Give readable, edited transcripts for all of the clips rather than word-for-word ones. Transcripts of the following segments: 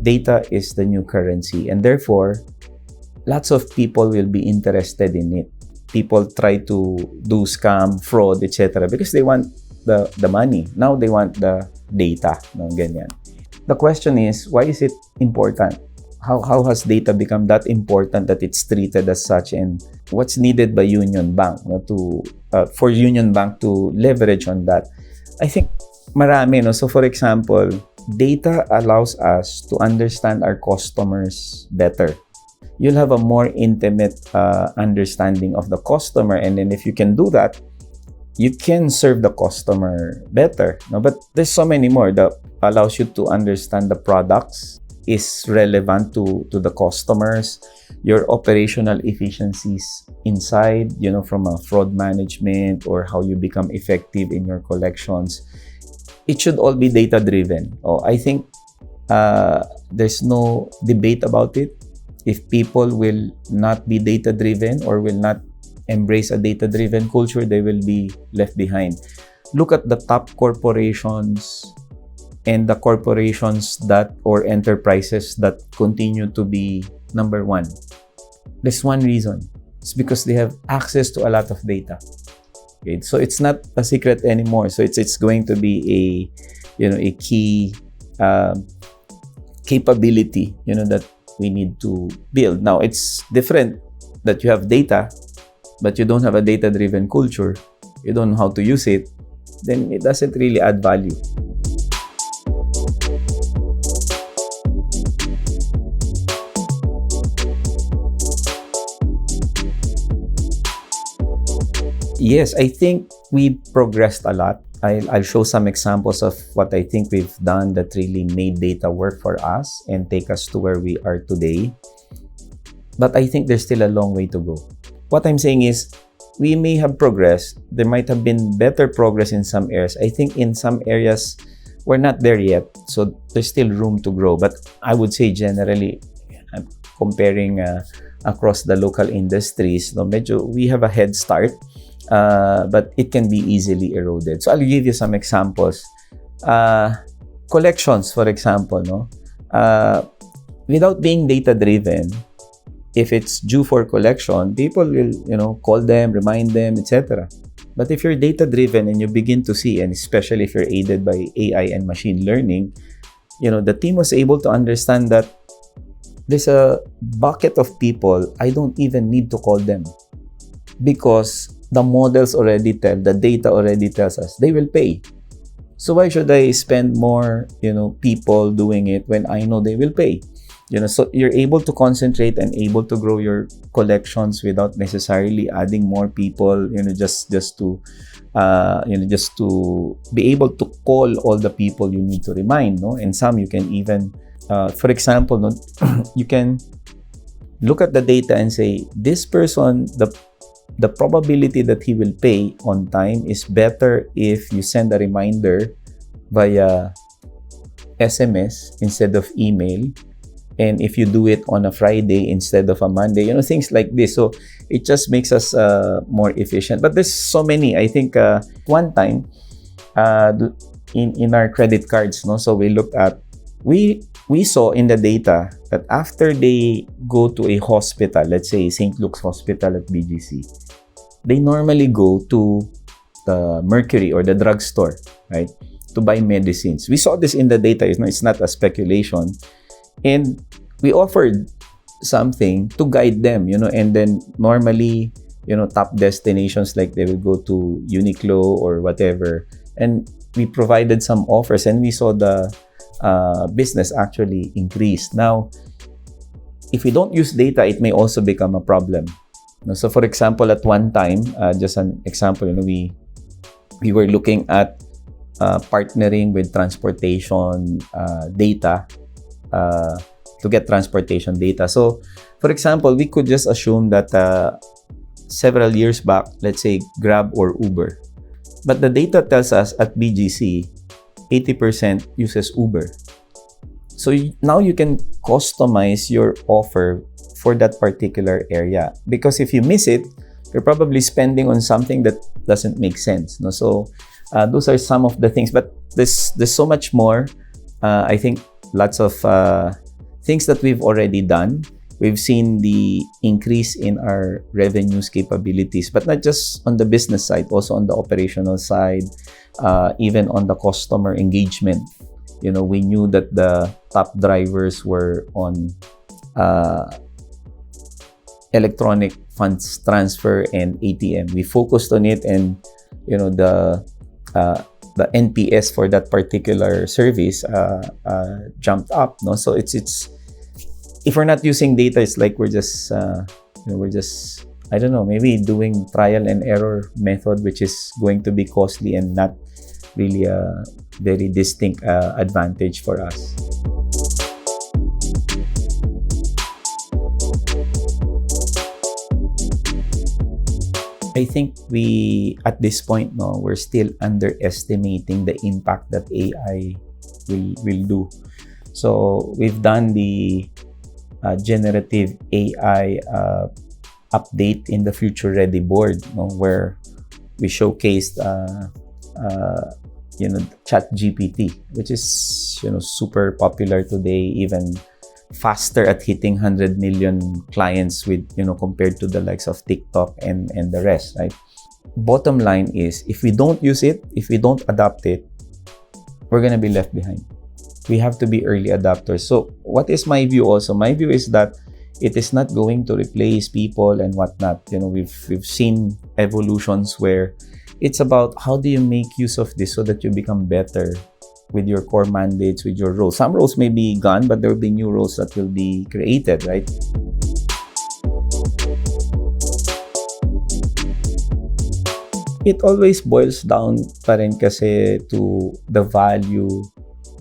data is the new currency, and therefore lots of people will be interested in it. People try to do scam, fraud, etc. because they want the money. Now they want the data. No, ganyan. The question is, why is it important? How has data become that important that it's treated as such, and what's needed by Union Bank, no, to for Union Bank to leverage on that? I think marami, no? So for example, data allows us to understand our customers better. You'll have a more intimate understanding of the customer, and then if you can do that, you can serve the customer better. No? But there's so many more that allows you to understand the products is relevant to the customers, your operational efficiencies inside, from a fraud management or how you become effective in your collections. It should all be data-driven. I think there's no debate about it. If people will not be data-driven or will not embrace a data-driven culture, they will be left behind. Look at the top corporations and the corporations that or enterprises that continue to be number one. There's one reason. It's because they have access to a lot of data. Okay? So it's not a secret anymore. So it's going to be a key capability that we need to build. Now it's different that you have data, but you don't have a data-driven culture. You don't know how to use it. Then it doesn't really add value. Yes, I think we progressed a lot. I'll show some examples of what I think we've done that really made data work for us and take us to where we are today. But I think there's still a long way to go. What I'm saying is, we may have progressed. There might have been better progress in some areas. I think in some areas, we're not there yet. So there's still room to grow. But I would say generally, I'm comparing across the local industries, medyo we have a head start. But it can be easily eroded. So I'll give you some examples. Collections, for example, without being data-driven, if it's due for collection, people will, call them, remind them, etc. But if you're data-driven and you begin to see, and especially if you're aided by AI and machine learning, the team was able to understand that there's a bucket of people, I don't even need to call them because the models already tell, the data already tells us they will pay. So why should I spend more, people doing it when I know they will pay? So you're able to concentrate and able to grow your collections without necessarily adding more people, just to be able to call all the people you need to remind, And some you can even, for example, you can look at the data and say, this person, the probability that he will pay on time is better if you send a reminder via SMS instead of email, and if you do it on a Friday instead of a Monday, things like this. So it just makes us more efficient. But there's so many. I think one time in our credit cards, so we looked at, we saw in the data that after they go to a hospital, let's say St. Luke's Hospital at BGC, they normally go to the Mercury or the drugstore, right, to buy medicines. We saw this in the data. It's not a speculation. And we offered something to guide them, and then normally, top destinations like they will go to Uniqlo or whatever. And we provided some offers and we saw the business actually increase. Now, if we don't use data, it may also become a problem. So for example, at one time, just an example, we were looking at partnering with transportation data to get transportation data. So for example, we could just assume that several years back, let's say Grab or Uber, but the data tells us at BGC, 80% uses Uber. So now you can customize your offer for that particular area, because if you miss it, you're probably spending on something that doesn't make sense. So those are some of the things, but there's so much more. I think lots of things that we've already done. We've seen the increase in our revenues capabilities, but not just on the business side, also on the operational side, even on the customer engagement. We knew that the top drivers were on electronic funds transfer and ATM. We focused on it, and the NPS for that particular service jumped up. No, so it's if we're not using data, it's like we're just I don't know, maybe doing trial and error method, which is going to be costly and not really a very distinct advantage for us. I think at this point, we're still underestimating the impact that AI will do. So we've done the generative AI update in the Future Ready board, where we showcased ChatGPT, which is super popular today, even faster at hitting 100 million clients with compared to the likes of TikTok and the rest, right? Bottom line is, if we don't use it, if we don't adopt it, we're gonna be left behind. We have to be early adopters. So what is my view also? My view is that it is not going to replace people and whatnot. We've seen evolutions where it's about how do you make use of this so that you become better with your core mandates, with your roles. Some roles may be gone, but there will be new roles that will be created, right? It always boils down pa rin kasi to the value,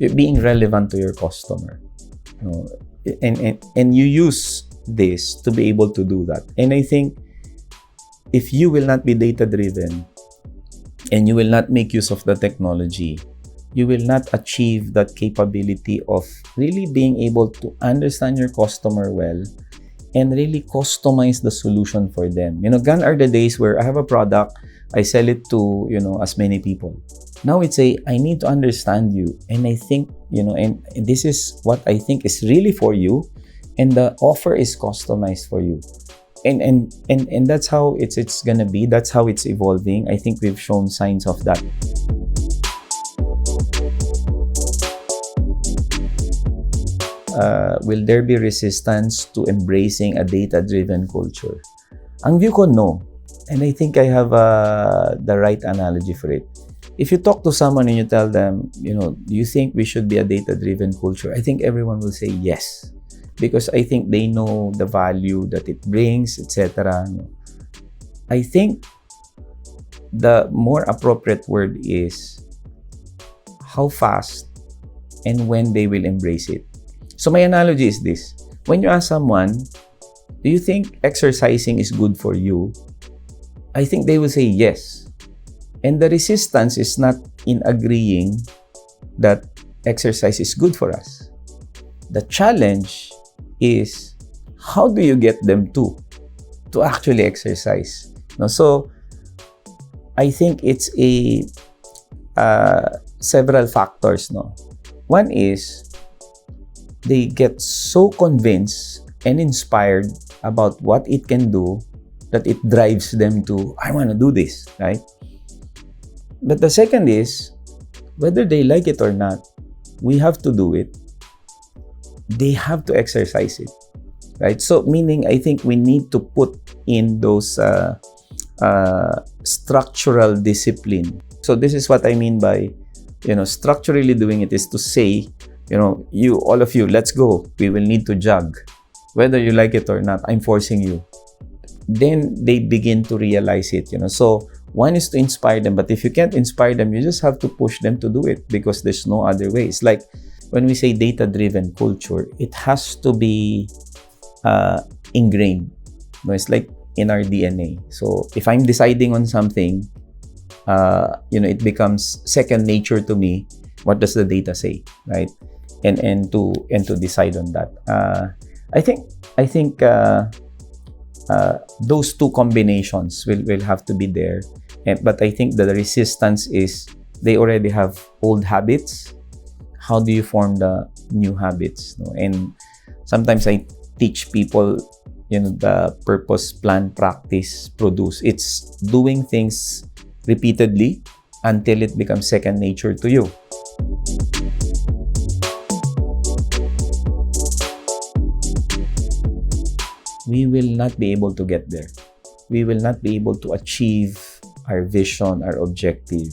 being relevant to your customer. And you use this to be able to do that. And I think if you will not be data-driven and you will not make use of the technology, you will not achieve that capability of really being able to understand your customer well and really customize the solution for them. Gone are the days where I have a product, I sell it to, as many people. Now it's I need to understand you. And I think, and this is what I think is really for you. And the offer is customized for you. And that's how it's gonna be. That's how it's evolving. I think we've shown signs of that. Will there be resistance to embracing a data-driven culture? Ang view ko, no. And I think I have the right analogy for it. If you talk to someone and you tell them, do you think we should be a data-driven culture? I think everyone will say yes. Because I think they know the value that it brings, etc. I think the more appropriate word is how fast and when they will embrace it. So my analogy is this. When you ask someone, do you think exercising is good for you? I think they will say yes. And the resistance is not in agreeing that exercise is good for us. The challenge is how do you get them to actually exercise? So I think it's several factors. One is they get so convinced and inspired about what it can do that it drives them to, I want to do this, right? But the second is, whether they like it or not, we have to do it. They have to exercise it, right? So meaning, I think we need to put in those structural discipline. So this is what I mean by, structurally doing it is to say, all of you, let's go. We will need to jog. Whether you like it or not, I'm forcing you. Then they begin to realize it, So one is to inspire them, but if you can't inspire them, you just have to push them to do it because there's no other way. It's like when we say data-driven culture, it has to be ingrained. It's like in our DNA. So if I'm deciding on something, it becomes second nature to me. What does the data say, right? And to decide on that. I think those two combinations will have to be there. But I think that the resistance is they already have old habits. How do you form the new habits? And Sometimes I teach people, the purpose, plan, practice, produce. It's doing things repeatedly until it becomes second nature to you. We will not be able to get there. We will not be able to achieve our vision, our objective,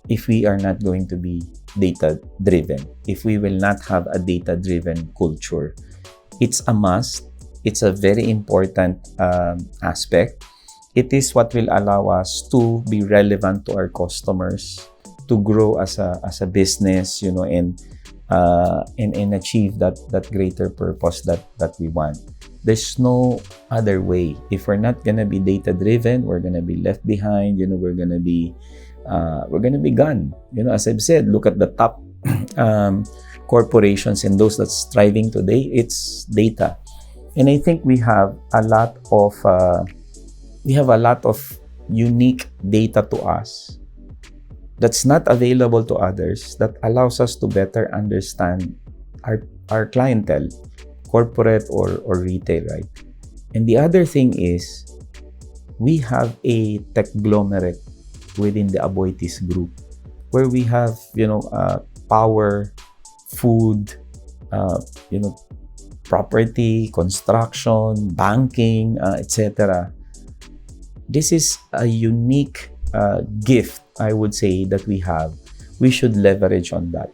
if we are not going to be data-driven, if we will not have a data-driven culture. It's a must. It's a very important aspect. It is what will allow us to be relevant to our customers, to grow as a business, and achieve that greater purpose that we want. There's no other way. If we're not gonna be data driven, we're gonna be left behind. We're gonna be gone. As I've said, look at the top corporations and those that's thriving today. It's data, and I think we have a lot of unique data to us that's not available to others, that allows us to better understand our clientele, corporate or retail, right? And the other thing is, we have a techglomerate within the Aboitiz group, where we have, power, food, property, construction, banking, etc. This is a unique gift, I would say, that we have. We should leverage on that.